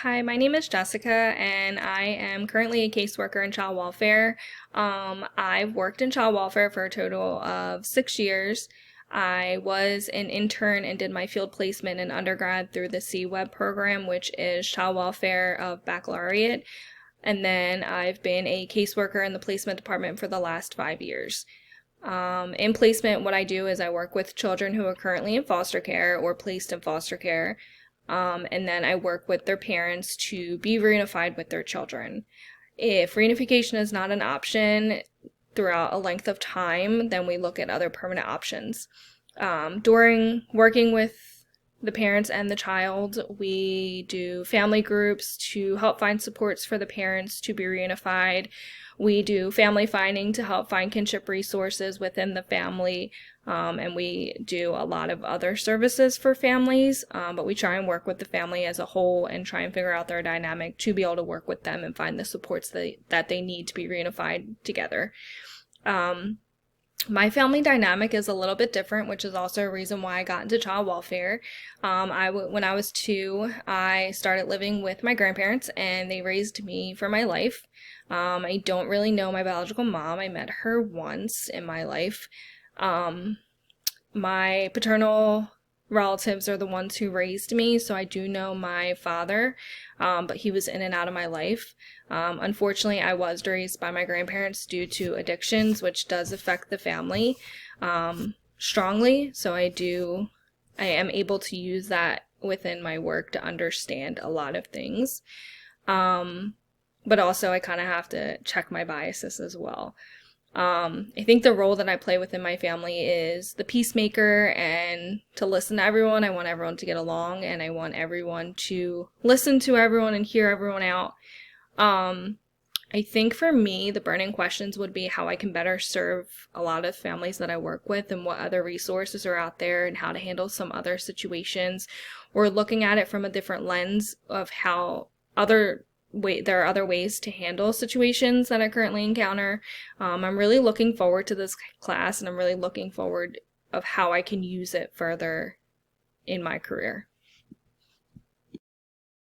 Hi, my name is Jessica, and I am currently a caseworker in child welfare. I've worked in child welfare for a total of 6 years. I was an intern and did my field placement in undergrad through the CWEB program, which is Child Welfare of Baccalaureate. And then I've been a caseworker in the placement department for the last 5 years. In placement, what I do is I work with children who are currently in foster care or placed in foster care. And then I work with their parents to be reunified with their children. If reunification is not an option throughout a length of time, then we look at other permanent options. During working with the parents and the child, we do family groups to help find supports for the parents to be reunified. We do family finding to help find kinship resources within the family, and we do a lot of other services for families, but we try and work with the family as a whole and try and figure out their dynamic to be able to work with them and find the supports that they need to be reunified together. My family dynamic is a little bit different, which is also a reason why I got into child welfare. When I was 2, I started living with my grandparents, and they raised me for my life. I don't really know my biological mom. I met her once in my life. My paternal relatives are the ones who raised me, so I do know my father, but he was in and out of my life. Unfortunately, I was raised by my grandparents due to addictions, which does affect the family strongly, so I am able to use that within my work to understand a lot of things. But also I kind of have to check my biases as well. I think the role that I play within my family is the peacemaker and to listen to everyone. I want everyone to get along, and I want everyone to listen to everyone and hear everyone out. I think for me, the burning questions would be how I can better serve a lot of families that I work with and what other resources are out there and how to handle some other situations, or looking at it from a different lens of how there are other ways to handle situations that I currently encounter. I'm really looking forward to this class, and I'm really looking forward of how I can use it further in my career.